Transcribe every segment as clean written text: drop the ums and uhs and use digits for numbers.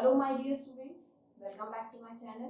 Hello my dear students, welcome back to my channel.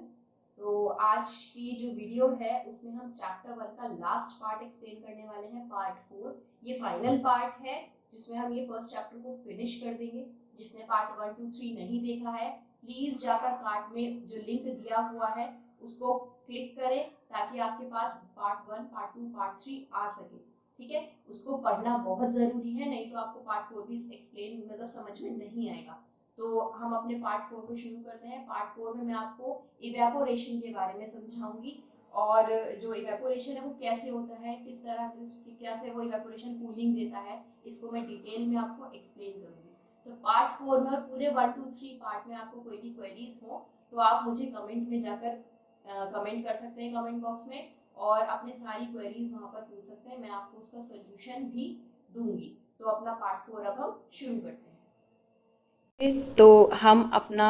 तो आज की जो वीडियो है उसमें हम चैप्टर 1 का लास्ट पार्ट एक्सप्लेन करने वाले हैं, पार्ट 4। ये फाइनल पार्ट है जिसमें हम ये फर्स्ट चैप्टर को फिनिश कर देंगे। जिसने पार्ट 1, 2, 3 नहीं देखा है, प्लीज जाकर कार्ड में जो लिंक दिया हुआ है उसको क्लिक करें ताकि आपके पास पार्ट 1, पार्ट 2, पार्ट 3 आ सके। ठीक है, उसको पढ़ना बहुत जरूरी है, नहीं तो आपको पार्ट 4 भी एक्सप्लेन मतलब समझ में नहीं आएगा। तो हम अपने पार्ट 4 को शुरू करते हैं। पार्ट 4 में मैं आपको इवेपोरेशन के बारे में समझाऊंगी और जो इवेपोरेशन है वो कैसे होता है, किस तरह से कैसे वो इवेपोरेशन कूलिंग देता है, इसको मैं डिटेल में आपको एक्सप्लेन करूंगी। तो पार्ट 4 में और पूरे 1, 2, 3 पार्ट में आपको कोई भी क्वेरीज हो तो आप मुझे कमेंट में जाकर कमेंट कर सकते हैं, कमेंट बॉक्स में, और अपने सारी क्वेरीज वहां पर पूछ सकते हैं। मैं आपको उसका सोल्यूशन भी दूंगी। तो अपना पार्ट 4 अब हम शुरू करते हैं। तो हम अपना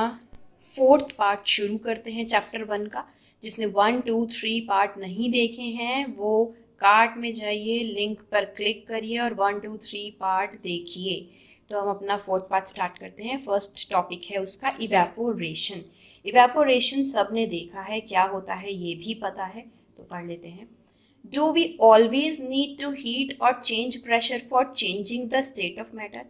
4th पार्ट शुरू करते हैं चैप्टर 1 का। जिसने 1, 2, 3 पार्ट नहीं देखे हैं वो कार्ड में जाइए, लिंक पर क्लिक करिए और 1, 2, 3 पार्ट देखिए। तो हम अपना 4th पार्ट स्टार्ट करते हैं। फर्स्ट टॉपिक है उसका इवेपोरेशन। इवेपोरेशन सबने देखा है, क्या होता है ये भी पता है, तो पढ़ लेते हैं। Do we always need to heat और change pressure for changing the state of matter?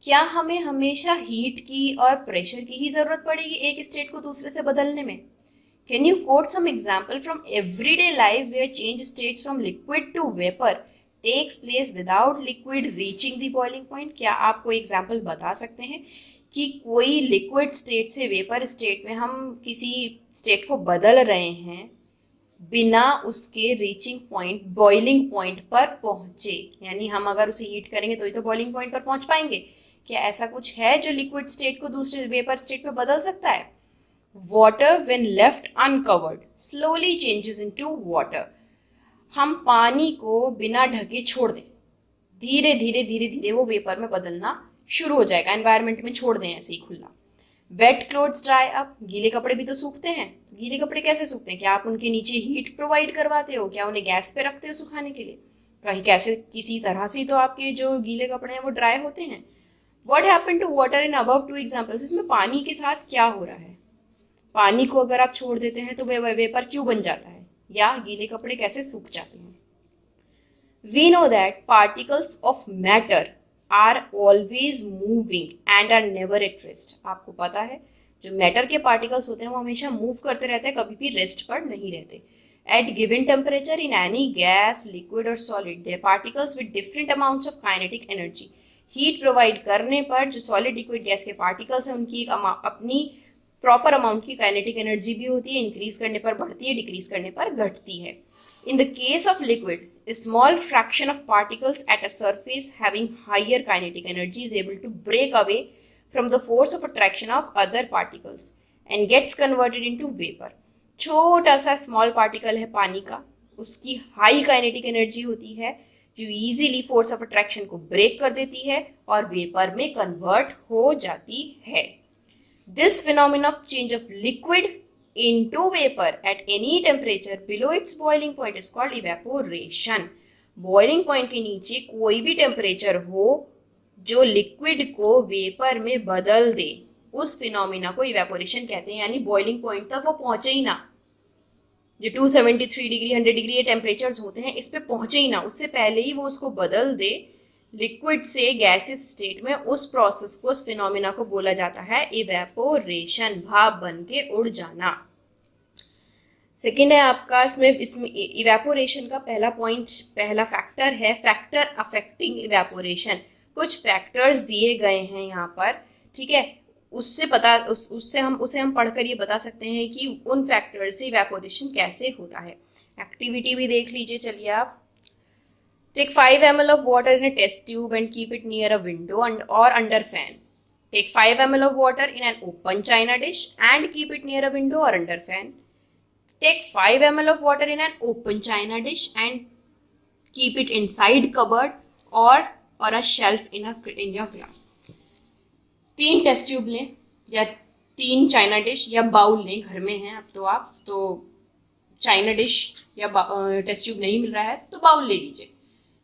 क्या हमें हमेशा हीट की और प्रेशर की ही जरूरत पड़ेगी एक स्टेट को दूसरे से बदलने में? Can you quote some example from everyday life where change states from liquid to vapour takes place without liquid reaching the boiling point? क्या आप कोई एग्जाम्पल बता सकते हैं कि कोई लिक्विड स्टेट से वेपर स्टेट में हम किसी स्टेट को बदल रहे हैं बिना उसके रीचिंग पॉइंट, बॉइलिंग पॉइंट पर पहुंचे? यानी हम अगर उसे हीट करेंगे तो ही तो बॉइलिंग पॉइंट पर पहुंच पाएंगे। क्या ऐसा कुछ है जो लिक्विड स्टेट को दूसरे वेपर स्टेट में बदल सकता है? Water when left uncovered slowly changes into water. हम पानी को बिना ढके छोड़ दें, धीरे धीरे धीरे धीरे वो वेपर में बदलना शुरू हो जाएगा। एनवायरमेंट में छोड़ दें ऐसे ही खुला। वेट क्लोथ्स ड्राई अप, गीले कपड़े भी तो सूखते हैं। गीले कपड़े कैसे सूखते हैं? क्या आप उनके नीचे हीट प्रोवाइड करवाते हो? क्या उन्हें गैस पे रखते हो सुखाने के लिए? कहीं कैसे किसी तरह से तो आपके जो गीले कपड़े हैं वो ड्राई होते हैं। What happened to water in above two examples? इसमें पानी के साथ क्या हो रहा है? पानी को अगर आप छोड़ देते हैं तो वे वेपर क्यों बन जाता है, या गीले कपड़े कैसे सूख जाते हैं? We know that particles of matter are always moving and are never at rest. आपको पता है जो मैटर के पार्टिकल्स होते हैं वो हमेशा मूव करते रहते हैं, कभी भी रेस्ट पर नहीं रहते। At given temperature in any gas, liquid or solid, there are particles with different amounts of kinetic energy. Heat provide करने पर जो सॉलिड लिक्विड गैस के पार्टिकल्स हैं उनकी अपनी प्रॉपर अमाउंट की काइनेटिक एनर्जी भी होती है। इंक्रीज करने पर बढ़ती है, डिक्रीज करने पर घटती है। In the case of liquid, a small fraction of particles at a surface having higher kinetic energy is able to break away from the force of attraction of other particles and gets converted into vapor. छोटा सा small particle है पानी का, उसकी high kinetic energy होती है जो easily force of attraction को ब्रेक कर देती है और वेपर में कन्वर्ट हो जाती है। This phenomena of change of liquid into vapour at any temperature below it's boiling point is called evaporation. Boiling point के नीचे कोई भी टेम्परेचर हो जो लिक्विड को वेपर में बदल दे, उस फिनोमेना को इवेपोरेशन कहते हैं। यानी बॉइलिंग पॉइंट तक वो पहुंचे ही ना, जो 273 डिग्री 100 डिग्री ये टेम्परेचर्स होते हैं इस पे पहुंचे ही ना, उससे पहले ही वो उसको बदल दे लिक्विड से गैसियस स्टेट में, उस प्रोसेस को, उस फिनोमेना को बोला जाता है इवेपोरेशन, भाप बन के उड़ जाना। सेकेंड है आपका इसमें इवेपोरेशन का पहला पॉइंट, पहला फैक्टर है फैक्टर अफेक्टिंग इवेपोरेशन। कुछ फैक्टर्स दिए गए हैं यहाँ पर, ठीक है, उसे हम पढ़कर ये बता सकते हैं कि उन फैक्टर से इवेपोरेशन कैसे होता है। एक्टिविटी भी देख लीजिए, चलिए आप। Take 5 ml of water in a test tube and keep it near a window or under fan. Take 5 ml of water in an open china dish and keep it near a window or under fan. Take 5 ml of water in an open china dish and keep it inside cupboard or a shelf in your glass. 3 test tube लें या 3 China dish या bowl लें, घर में हैं अब तो आप, तो चाइना डिश या टेस्ट ट्यूब नहीं मिल रहा है तो बाउल ले लीजिए।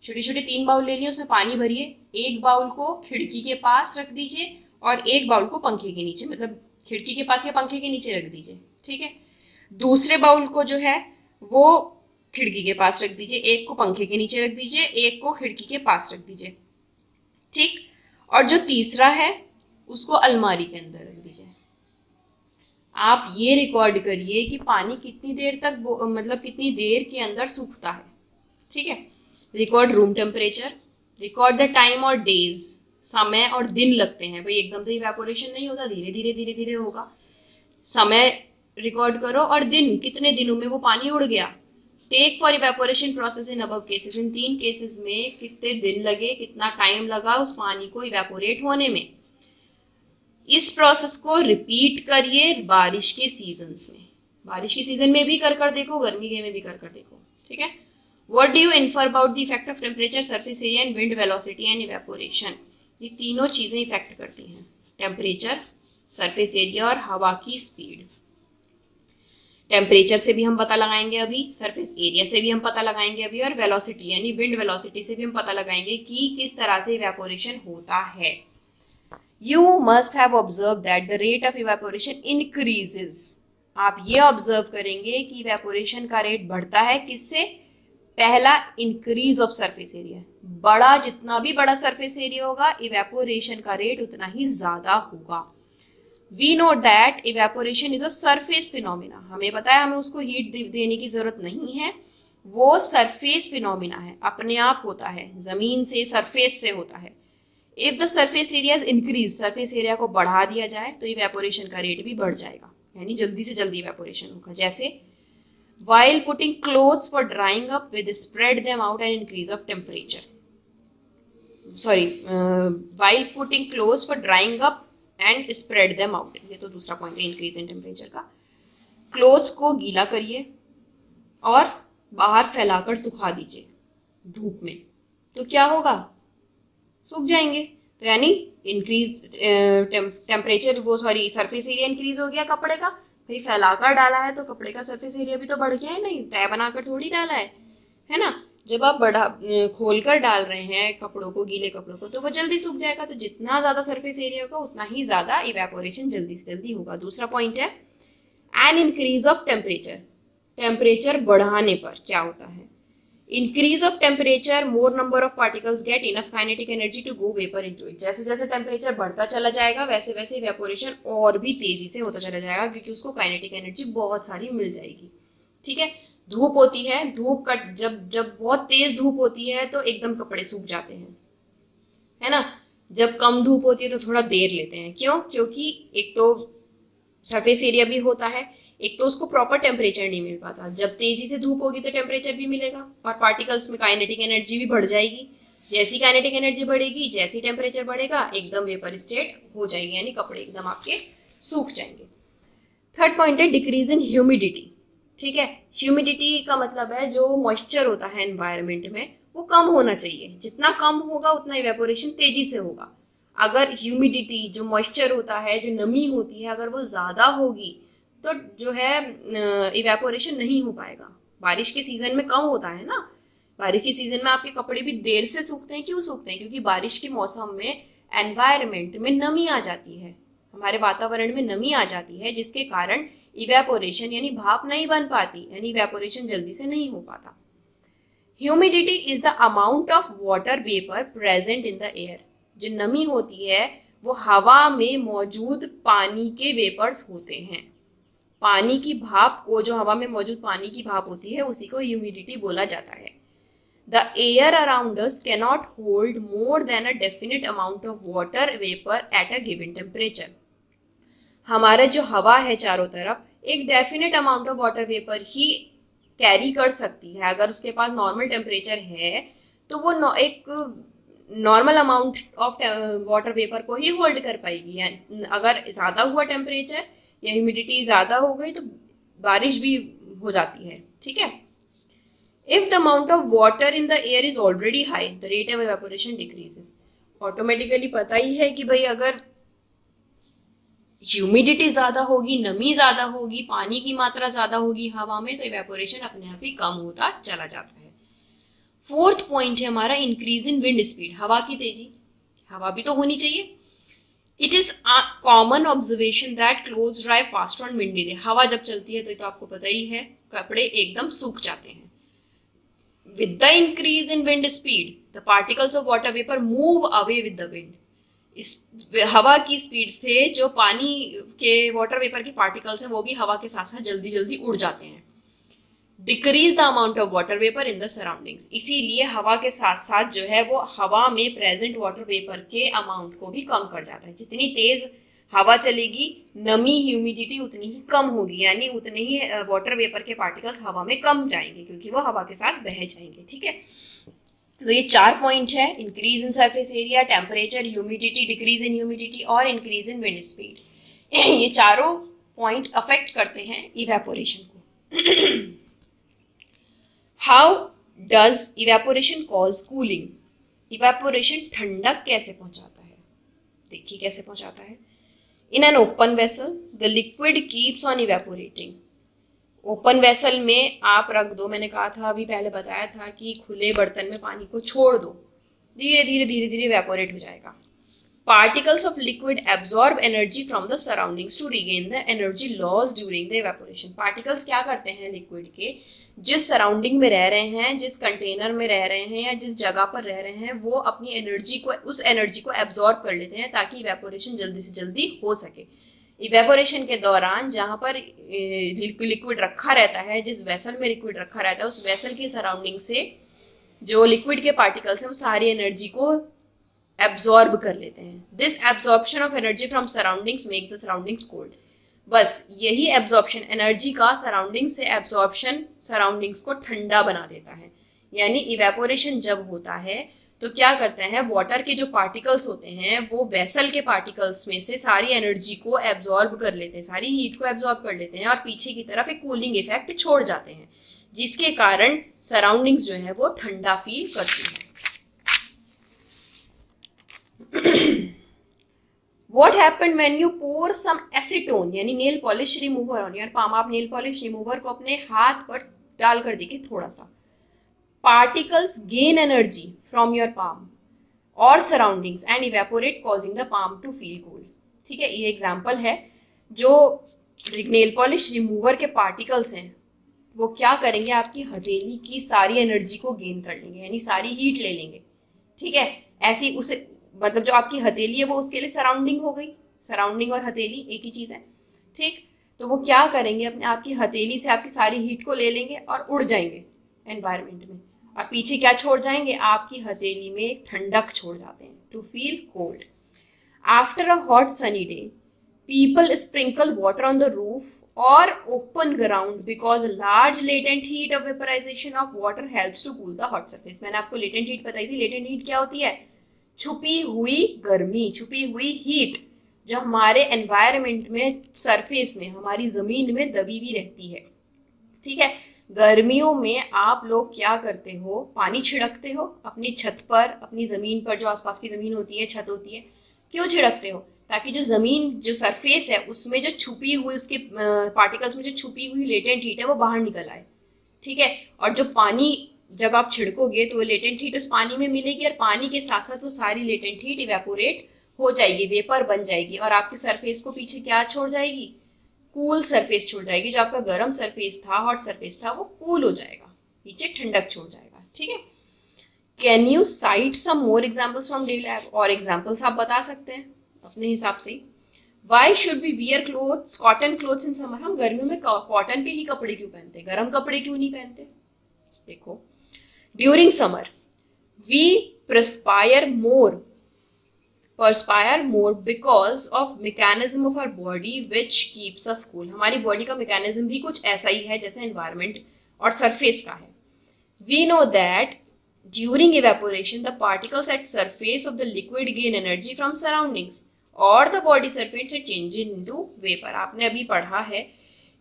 छोटे छोटे 3 बाउल ले लिए, उसमें पानी भरिए। एक बाउल को खिड़की के पास रख दीजिए और एक बाउल को पंखे के नीचे, मतलब खिड़की के पास या पंखे के नीचे रख दीजिए, ठीक है। दूसरे बाउल को जो है वो खिड़की के पास रख दीजिए, एक को पंखे के नीचे रख दीजिए, एक को खिड़की के पास रख दीजिए, ठीक। और जो तीसरा है उसको अलमारी के अंदर रख दीजिए। आप ये रिकॉर्ड करिए कि पानी कितनी देर तक मतलब कितनी देर के अंदर सूखता है, ठीक है। Record room temperature, record the time और डेज, समय और दिन लगते हैं भाई, एकदम तो इवेपोरेशन नहीं होता, धीरे धीरे धीरे धीरे होगा। समय रिकॉर्ड करो और दिन, कितने दिनों में वो पानी उड़ गया। Take for evaporation process in above cases, in 3 cases में कितने दिन लगे, कितना टाइम लगा उस पानी को इवेपोरेट होने में। इस प्रोसेस को रिपीट करिए बारिश के सीजन्स में, बारिश के सीजन में भी कर देखो, गर्मी के में भी कर देखो, ठीक है। What do you infer about the effect of temperature, surface area and wind velocity and evaporation. ये तीनों चीजें इफेक्ट करती हैं, टेम्परेचर, सरफेस एरिया और हवा की स्पीड। टेम्परेचर से भी हम पता लगाएंगे अभी, सरफेस एरिया से भी हम पता लगाएंगे अभी, और वेलोसिटी यानी विंड वेलोसिटी से भी हम पता लगाएंगे कि किस तरह से इवेपोरेशन होता है। You must have observed that the rate of evaporation increases. आप ये ऑब्जर्व करेंगे कि इवेपोरेशन का रेट बढ़ता है, किससे? पहला, इंक्रीज ऑफ सरफेस एरिया, बड़ा जितना भी बड़ा सरफेस एरिया होगा इवेपोरेशन का रेट उतना ही ज्यादा होगा। We know that evaporation is a surface phenomena, हमें पता है हमें उसको हीट देने की जरूरत नहीं है, वो सरफेस फिनोमिना है, अपने आप होता है, जमीन से सरफेस से होता है। If the surface area increase, surface area को बढ़ा दिया जाए तो इवेपोरेशन का रेट भी बढ़ जाएगा, यानी जल्दी से जल्दी इवेपोरेशन होगा। जैसे while putting clothes for drying up with spread them out and increase of temperature, while putting clothes for drying up and spread them out, ये तो दूसरा पॉइंट है इंक्रीज इन टेम्परेचर का। क्लोथ्स को गीला करिए और बाहर फैलाकर सुखा दीजिए धूप में, तो क्या होगा? सूख जाएंगे। तो यानी increase temperature, surface area increase हो गया कपड़े का, भाई फैलाकर डाला है तो कपड़े का सरफेस एरिया भी तो बढ़ गया है, नहीं तय बनाकर थोड़ी डाला है ना। जब आप बड़ा खोलकर डाल रहे हैं कपड़ों को, गीले कपड़ों को, तो वो जल्दी सूख जाएगा, तो जितना ज्यादा सरफेस एरिया होगा उतना ही ज्यादा इवेपोरेशन जल्दी से जल्दी होगा। दूसरा पॉइंट है an increase of temperature, temperature बढ़ाने पर क्या होता है? Increase of temperature, more number of particles get enough kinetic energy to go vapour into it. जैसे जैसे टेम्परेचर बढ़ता चला जाएगा वैसे वैसे इवेपोरेशन और भी तेजी से होता चला जाएगा, क्योंकि उसको काइनेटिक एनर्जी बहुत सारी मिल जाएगी, ठीक है। धूप होती है, धूप का जब बहुत तेज धूप होती है तो एकदम कपड़े सूख जाते हैं, है ना। जब कम धूप होती है तो थोड़ा देर लेते हैं, क्यों? क्योंकि एक तो सरफेस एरिया भी होता है, एक तो उसको प्रॉपर टेम्परेचर नहीं मिल पाता। जब तेजी से धूप होगी तो टेम्परेचर भी मिलेगा और पार्टिकल्स में काइनेटिक एनर्जी भी बढ़ जाएगी। जैसी काइनेटिक एनर्जी बढ़ेगी, जैसी टेम्परेचर बढ़ेगा, एकदम वेपर स्टेट हो जाएगी, यानी कपड़े एकदम आपके सूख जाएंगे। थर्ड पॉइंट है डिक्रीज इन ह्यूमिडिटी, ठीक है। ह्यूमिडिटी का मतलब है जो मॉइस्चर होता है एनवायरमेंट में वो कम होना चाहिए, जितना कम होगा उतना इवेपोरेशन तेजी से होगा। अगर ह्यूमिडिटी, जो मॉइस्चर होता है, जो नमी होती है, अगर वो ज्यादा होगी तो जो है इवेपोरेशन नहीं हो पाएगा। बारिश के सीजन में कम होता है ना, बारिश के सीजन में आपके कपड़े भी देर से सूखते हैं। क्यों सूखते हैं? क्योंकि बारिश के मौसम में एनवायरमेंट में नमी आ जाती है, हमारे वातावरण में नमी आ जाती है, जिसके कारण इवेपोरेशन यानी भाप नहीं बन पाती, यानी इवेपोरेशन जल्दी से नहीं हो पाता। Humidity is the amount of water vapour present in the air. जो नमी होती है वो हवा में मौजूद पानी के वेपर्स होते हैं। पानी की भाप को, जो हवा में मौजूद पानी की भाप होती है, उसी को ह्यूमिडिटी बोला जाता है। The air around us cannot hold more than a definite amount of water vapour at a given temperature. हमारा जो हवा है चारों तरफ एक definite amount of water vapour he carry कर सकती है। अगर उसके पास नॉर्मल टेम्परेचर है तो वो एक normal amount of water vapour को ही होल्ड कर पाएगी। अगर ज्यादा हुआ टेम्परेचर या ह्यूमिडिटी ज्यादा हो गई तो बारिश भी हो जाती है, ठीक है। If the amount of water in the air is already high the rate of evaporation decreases. Automatically पता ही है कि भाई अगर ह्यूमिडिटी ज्यादा होगी, नमी ज्यादा होगी, पानी की मात्रा ज्यादा होगी हवा में, तो इवेपोरेशन अपने आप ही कम होता चला जाता है। फोर्थ पॉइंट है हमारा इंक्रीज इन विंड स्पीड, हवा की तेजी। हवा भी तो होनी चाहिए। It is common observation that clothes dry fast on windy day. हवा जब चलती है तो आपको पता ही है कपड़े एकदम सूख जाते हैं। With the increase in wind speed the particles of water vapour move away with the wind. इस हवा की स्पीड से जो पानी के वाटर वेपर के पार्टिकल्स हैं वो भी हवा के साथ साथ जल्दी जल्दी उड़ जाते हैं। Decrease the amount of water vapour in the surroundings, इसीलिए हवा के साथ साथ जो है वो हवा में प्रेजेंट वाटर वेपर के अमाउंट को भी कम कर जाता है। जितनी तेज हवा चलेगी नमी ह्यूमिडिटी उतनी ही कम होगी, यानी उतने ही वाटर वेपर के पार्टिकल्स हवा में कम जाएंगे क्योंकि वो हवा के साथ बह जाएंगे। ठीक है, तो ये 4 पॉइंट है, increase in surface area, temperature, humidity, decrease in humidity और इंक्रीज इन विंड स्पीड। ये चारों पॉइंट अफेक्ट करते हैं इवेपोरेशन को। How does evaporation cause cooling? Evaporation ठंडक कैसे पहुंचाता है? देखिए कैसे पहुंचाता है। In an open vessel the liquid keeps on evaporating. Open vessel में आप रख दो, मैंने कहा था अभी पहले बताया था कि खुले बर्तन में पानी को छोड़ दो, धीरे धीरे धीरे धीरे इवेपोरेट हो जाएगा। Particles of liquid absorb energy from the surroundings to regain the energy loss during the evaporation. Particles क्या करते हैं लिक्विड के, जिस सराउंडिंग में रह रहे हैं, जिस कंटेनर में रह रहे हैं या जिस जगह पर रह रहे हैं, वो अपनी एनर्जी को, उस एनर्जी को एब्जॉर्ब कर लेते हैं ताकि इवेपोरेशन जल्दी से जल्दी हो सके। इवेपोरेशन के दौरान जहां पर लिक्विड रखा रहता है, जिस वेसल में लिक्विड रखा रहता है, उस वेसल की सराउंडिंग से जो लिक्विड के पार्टिकल्स हैं वो सारी एनर्जी को एब्जॉर्ब कर लेते हैं। This absorption of energy from surroundings make the surroundings cold. बस यही एब्जॉर्प्शन एनर्जी का सराउंडिंग से एब्जॉर्प्शन सराउंडिंग्स को ठंडा बना देता है। यानी इवेपोरेशन जब होता है तो क्या करते हैं, वाटर के जो पार्टिकल्स होते हैं वो वेसल के पार्टिकल्स में से सारी एनर्जी को एब्जॉर्ब कर लेते हैं, सारी हीट को एब्जॉर्ब कर लेते हैं और पीछे की तरफ एक कूलिंग इफेक्ट छोड़ जाते हैं, जिसके कारण सराउंडिंग्स जो है वो ठंडा फील करती है। What happened when you pour some acetone यानी nail polish remover on your palm? आप नेल पॉलिश रिमूवर को अपने हाथ पर डाल कर देखिए थोड़ा सा। Particles gain energy from your palm or surroundings and evaporate causing the palm to feel cold। ठीक है, ये एग्जाम्पल है। जो नेल पॉलिश रिमूवर के पार्टिकल्स हैं वो क्या करेंगे, आपकी हथेली की सारी एनर्जी को गेन कर लेंगे, यानी सारी हीट ले लेंगे। ठीक है, ऐसी उसे मतलब जो आपकी हथेली है वो उसके लिए सराउंडिंग हो गई, सराउंडिंग और हथेली एक ही चीज है। ठीक, तो वो क्या करेंगे, अपने आपकी हथेली से आपकी सारी हीट को ले लेंगे और उड़ जाएंगे एनवायरमेंट में, और पीछे क्या छोड़ जाएंगे, आपकी हथेली में एक ठंडक छोड़ जाते हैं, to feel cold. After a hot sunny day people sprinkle water on the roof और open ground because large latent heat of vaporisation of water helps to cool the hot surface. मैंने आपको लेटेंट हीट बताई थी। Latent heat क्या होती है, छुपी हुई गर्मी, छुपी हुई हीट जो हमारे एनवायरनमेंट में, सरफेस में, हमारी जमीन में दबी हुई रहती है। ठीक है, गर्मियों में आप लोग क्या करते हो, पानी छिड़कते हो अपनी छत पर, अपनी जमीन पर, जो आसपास की जमीन होती है, छत होती है। क्यों छिड़कते हो, ताकि जो जमीन, जो सरफेस है उसमें जो छुपी हुई, उसके पार्टिकल्स में जो छुपी हुई लेटेंट हीट है वो बाहर निकल आए। ठीक है, और जो पानी जब आप छिड़कोगे तो वो लेटेंट हीट उस पानी में मिलेगी और पानी के साथ साथ वो सारी लेटेंट हीट इवेपोरेट हो जाएगी, वेपर बन जाएगी और आपके सरफेस को पीछे क्या छोड़ जाएगी, कूल सरफेस छोड़ जाएगी। जो आपका गर्म सरफेस था, हॉट सरफेस था, वो कूल हो जाएगा, पीछे ठंडक छोड़ जाएगा। ठीक है, can you cite some more examples from daily life? और एग्जाम्पल्स आप बता सकते हैं अपने हिसाब से। Why should we wear clothes, cotton clothes in summer? हम गर्मियों में कॉटन के ही कपड़े क्यों पहनते, गर्म कपड़े क्यों नहीं पहनते? देखो, during summer we perspire more because of mechanism of our body which keeps us cool। हमारी बॉडी का मैकेनिज्म भी कुछ ऐसा ही है जैसे एनवायरनमेंट और सरफेस का है। We know that during evaporation the particles at surface of the liquid gain energy from surroundings or the body surface are changed into vapor। आपने अभी पढ़ा है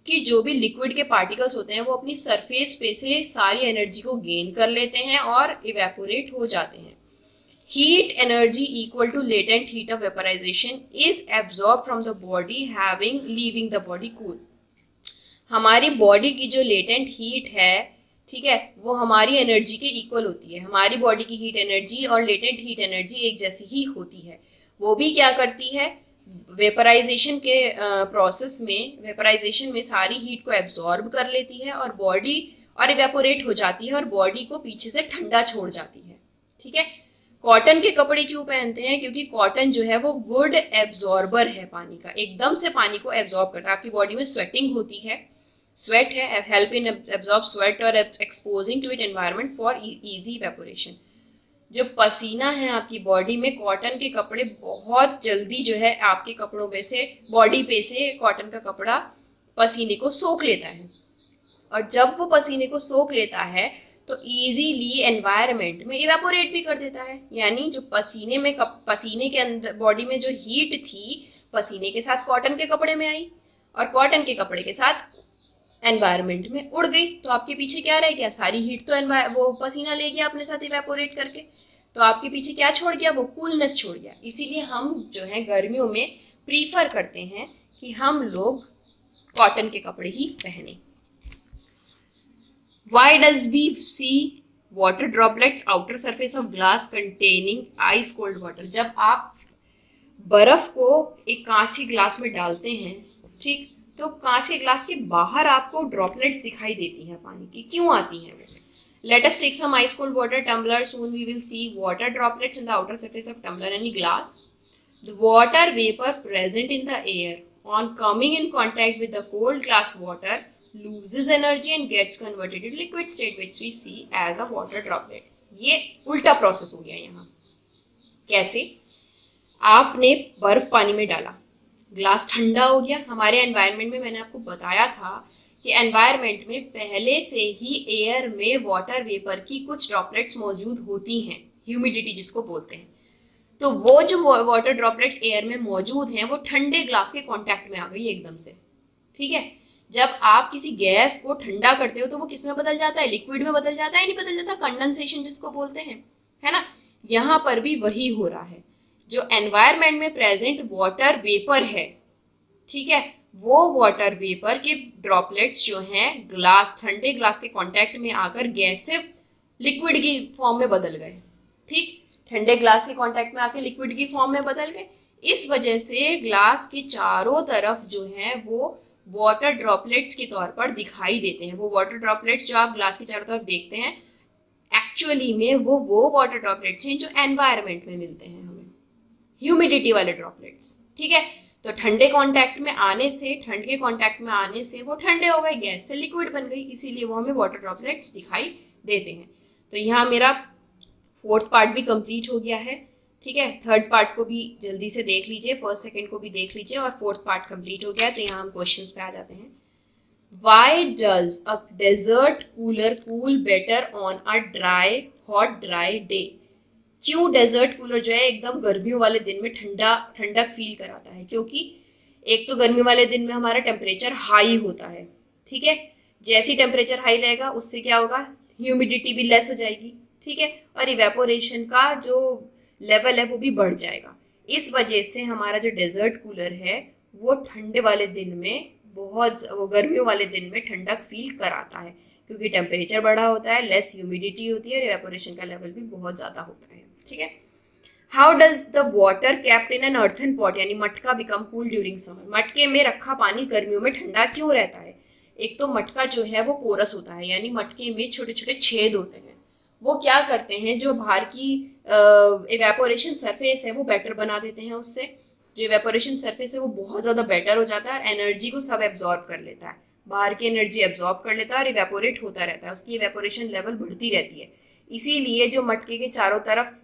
कि जो भी लिक्विड के पार्टिकल्स होते हैं वो अपनी सरफेस पे से सारी एनर्जी को गेन कर लेते हैं और इवेपोरेट हो जाते हैं। Heat energy equal to latent heat of vaporisation is absorb from the body having leaving the body cool. हमारी बॉडी की जो लेटेंट हीट है, ठीक है, वो हमारी एनर्जी के इक्वल होती है। हमारी बॉडी की हीट एनर्जी और लेटेंट हीट एनर्जी एक जैसी ही होती है। वो भी क्या करती है, वेपराइजेशन के प्रोसेस में, वेपराइजेशन में सारी हीट को एब्जॉर्ब कर लेती है और बॉडी और इवेपोरेट हो जाती है और बॉडी को पीछे से ठंडा छोड़ जाती है। ठीक है, कॉटन के कपड़े क्यों पहनते हैं? क्योंकि कॉटन जो है वो गुड एब्जॉर्बर है पानी का, एकदम से पानी को एब्जॉर्ब करता है। आपकी बॉडी में स्वेटिंग होती है, स्वेट है, हेल्प इन एब्जॉर्ब स्वेट और exposing to it environment for easy evaporation. जो पसीना है आपकी बॉडी में, कॉटन के कपड़े बहुत जल्दी जो है आपके कपड़ों पे से, बॉडी पे से कॉटन का कपड़ा पसीने को सोख लेता है, और जब वो पसीने को सोख लेता है तो इजीली एनवायरनमेंट में इवेपोरेट भी कर देता है। यानी जो पसीने के अंदर बॉडी में जो हीट थी, पसीने के साथ कॉटन के कपड़े में आई और कॉटन के कपड़े के साथ एनवायरनमेंट में उड़ गई। तो आपके पीछे क्या रह गया? सारी हीट तो वो पसीना ले गया अपने साथ इवेपोरेट करके, तो आपके पीछे क्या छोड़ गया? वो कूलनेस छोड़ गया। इसीलिए हम जो है गर्मियों में प्रीफर करते हैं कि हम लोग कॉटन के कपड़े ही पहने। Why does we see water droplets outer surface of glass containing ice cold water? जब आप बर्फ को एक कांच के ग्लास में डालते हैं, ठीक, तो कांच के ग्लास के बाहर आपको ड्रॉपलेट्स दिखाई देती हैं पानी की। क्यों आती हैं वो? Let us take some ice cold water tumbler. Soon we will see water droplets in the outer surface of tumbler and glass. The water vapor present in the air on coming in contact with the cold glass water loses energy and gets converted to liquid state, which we see as a water droplet. ये उल्टा process हो गया यहाँ। कैसे? आपने बर्फ पानी में डाला, ग्लास ठंडा हो गया। हमारे एनवायरनमेंट में मैंने आपको बताया था कि एनवायरनमेंट में पहले से ही एयर में वाटर वेपर की कुछ ड्रॉपलेट्स मौजूद होती हैं, ह्यूमिडिटी जिसको बोलते हैं। तो वो जो वाटर ड्रॉपलेट्स एयर में मौजूद हैं वो ठंडे ग्लास के कांटेक्ट में आ गई एकदम से। ठीक है, जब आप किसी गैस को ठंडा करते हो तो वो किस में बदल जाता है? लिक्विड में बदल जाता है, नहीं बदल जाता? कंडेंसेशन जिसको बोलते हैं, है ना। यहाँ पर भी वही हो रहा है। जो एनवायरनमेंट में प्रेजेंट वाटर वेपर है, ठीक है, वो वाटर वेपर के ड्रॉपलेट्स जो हैं ग्लास, ठंडे ग्लास के कांटेक्ट में आकर गैसिव लिक्विड की फॉर्म में बदल गए। ठीक, ठंडे ग्लास के कांटेक्ट में आकर लिक्विड की फॉर्म में बदल गए। इस वजह से ग्लास के चारों तरफ जो है वो वाटर ड्रॉपलेट्स के तौर पर दिखाई देते हैं। वो वाटर ड्रॉपलेट्स जो आप ग्लास के चारों तरफ देखते हैं, एक्चुअली में वो वाटर ड्रॉपलेट्स हैं जो एनवायरनमेंट में मिलते हैं हमें, ह्यूमिडिटी वाले ड्रॉपलेट्स। ठीक है, तो ठंडे कांटेक्ट में आने से, ठंड के कांटेक्ट में आने से वो ठंडे हो गए, गैस से लिक्विड बन गई, इसीलिए वो हमें वाटर ड्रॉपलेट्स दिखाई देते हैं। तो यहाँ मेरा फोर्थ पार्ट भी कंप्लीट हो गया है। ठीक है, थर्ड पार्ट को भी जल्दी से देख लीजिए, फर्स्ट सेकंड को भी देख लीजिए, और फोर्थ पार्ट कंप्लीट हो गया। तो यहाँ हम क्वेश्चंस पे आ जाते हैं। Why does a desert cooler cool better on a dry day? क्यों डेजर्ट कूलर जो है एकदम गर्मियों वाले दिन में ठंडक फील कराता है? क्योंकि एक तो गर्मी वाले दिन में हमारा टेम्परेचर हाई होता है। ठीक है, जैसी टेम्परेचर हाई रहेगा उससे क्या होगा? ह्यूमिडिटी भी लेस हो जाएगी। ठीक है, और इवेपोरेशन का जो लेवल है वो भी बढ़ जाएगा। इस वजह से हमारा जो डेजर्ट कूलर है वो ठंडे वाले दिन में वो गर्मियों वाले दिन में ठंडक फील कराता है, क्योंकि टेम्परेचर बढ़ा होता है, लेस ह्यूमिडिटी होती है और इवेपोरेशन का लेवल भी बहुत ज़्यादा होता है। ठीक है, how does the water capped in an earthen pot, यानी मटका, बिकम कूल ड्यूरिंग समर? मटके में रखा पानी गर्मियों में ठंडा क्यों रहता है? एक तो मटका जो है वो पोरस होता है, यानी मटके में छोटे छोटे छेद होते हैं। वो क्या करते हैं, जो बाहर की इवेपोरेशन सरफेस है वो बेटर बना देते हैं। उससे जो इवेपोरेशन सरफेस है वो बहुत ज़्यादा बेटर हो जाता है, एनर्जी को सब एब्जॉर्ब कर लेता है, बाहर की एनर्जी एब्जॉर्ब कर लेता है और इवेपोरेट होता रहता है, उसकी इवेपोरेशन लेवल बढ़ती रहती है। इसीलिए जो मटके के चारों तरफ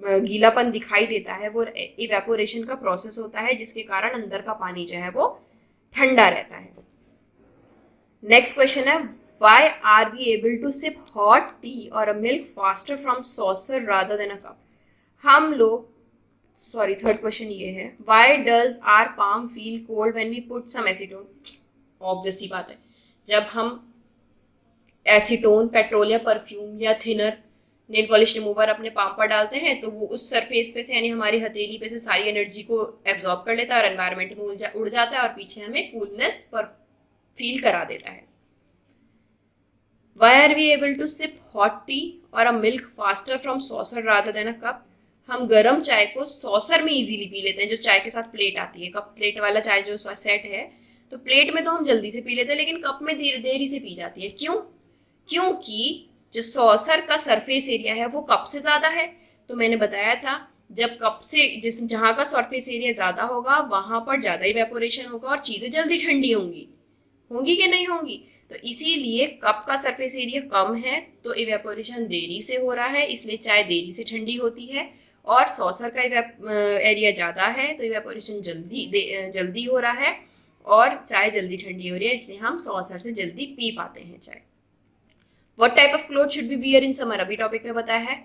गीलापन दिखाई देता है वो इवेपोरेशन का प्रोसेस होता है, जिसके कारण अंदर का पानी जो है वो ठंडा रहता है। नेक्स्ट क्वेश्चन है, why are we able to sip hot tea or a milk faster from saucer rather than a cup? हम लोग, थर्ड क्वेश्चन ये है, why does our palm feel cold when we put some acetone? Obvious सी बात है, जब हम acetone, petrol या परफ्यूम या थिनर, नेल पॉलिश रिमूवर अपने पाम पर डालते हैं तो वो उस सरफेस पे से, यानी हमारी हथेली पे से सारी एनर्जी को एब्जॉर्ब कर लेता है और एनवायरनमेंट में उड़ जाता है और पीछे हमें कूलनेस पर फील करा देता है। Why are we able to sip hot tea or a milk faster from saucer rather than a cup? हम गर्म चाय को सॉसर में इजीली पी लेते हैं, जो चाय के साथ प्लेट आती है, कप प्लेट वाला चाय जो सेट है, तो प्लेट में तो हम जल्दी से पी लेते हैं, लेकिन कप में देरी से पी जाती है। क्यों? क्योंकि जो सॉसर का सरफेस एरिया है वो कप से ज्यादा है। तो मैंने बताया था, जब कप से जहां का सरफेस एरिया ज्यादा होगा वहां पर ज्यादा इवेपोरेशन होगा और चीजें जल्दी ठंडी होंगी कि नहीं होंगी। तो इसीलिए कप का सरफेस एरिया कम है तो इवेपोरेशन देरी से हो रहा है, इसलिए चाय देरी से ठंडी होती है। और सॉसर का एरिया ज्यादा है तो इवेपोरेशन जल्दी हो रहा है और चाय जल्दी ठंडी हो रही है, इसलिए हम सॉसर से जल्दी पी पाते हैं चाय। What type of cloth should be wear in summer, अभी टॉपिक में बताया है।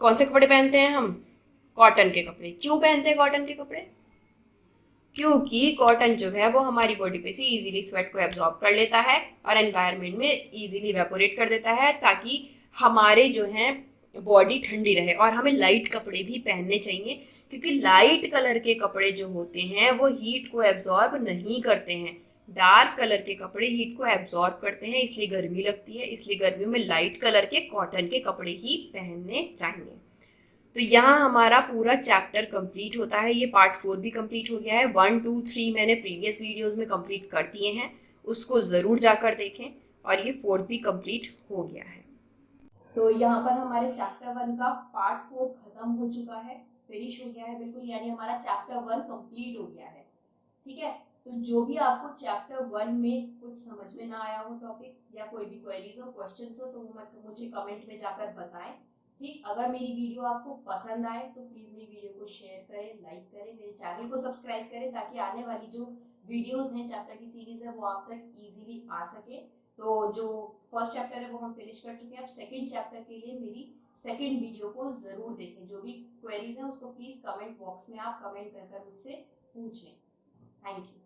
कौन से कपड़े पहनते हैं हम? कॉटन के कपड़े। क्यों पहनते हैं कॉटन के कपड़े? क्योंकि कॉटन जो है वो हमारी बॉडी पे से इजीली स्वेट को एब्जॉर्ब कर लेता है और एनवायरनमेंट में इजीली इवेपोरेट कर देता है, ताकि हमारे जो है बॉडी ठंडी रहे। और हमें लाइट कपड़े भी पहनने चाहिए, क्योंकि लाइट कलर के कपड़े जो होते हैं वो हीट को एब्जॉर्ब नहीं करते हैं। डार्क कलर के कपड़े हीट को एब्जॉर्ब करते हैं, इसलिए गर्मी लगती है। इसलिए गर्मियों में लाइट कलर के कॉटन के कपड़े ही पहनने चाहिए। तो यहाँ हमारा पूरा चैप्टर कंप्लीट होता है। ये पार्ट 4 भी कंप्लीट हो गया है। 1, 2, 3 मैंने प्रीवियस वीडियोस में कंप्लीट कर दिए हैं, उसको ज़रूर जाकर देखें। और ये 4 भी कंप्लीट हो गया है। तो यहाँ पर हमारे चैप्टर 1 का पार्ट 4 खत्म हो चुका है, फिनिश हो गया है बिल्कुल, यानी हमारा चैप्टर 1 कंप्लीट हो गया है। ठीक है, तो जो भी आपको चैप्टर 1 में कुछ समझ में ना आया हो टॉपिक, या कोई भी क्वेरीज हो, क्वेश्चंस हो, तो वो मुझे कमेंट में जाकर बताएं। ठीक, अगर मेरी वीडियो आपको पसंद आए तो प्लीज मेरी वीडियो को शेयर करें, लाइक करें, मेरे चैनल को सब्सक्राइब करें, ताकि आने वाली जो वीडियोस हैं, चैप्टर की सीरीज है, वो आप तक इजीली आ सके। तो जो फर्स्ट चैप्टर है वो हम फिनिश कर चुके हैं। अब सेकंड चैप्टर के लिए मेरी सेकंड वीडियो को जरूर देखें। जो भी क्वेरीज है उसको प्लीज कमेंट बॉक्स में आप कमेंट कर मुझसे पूछें। Thank you.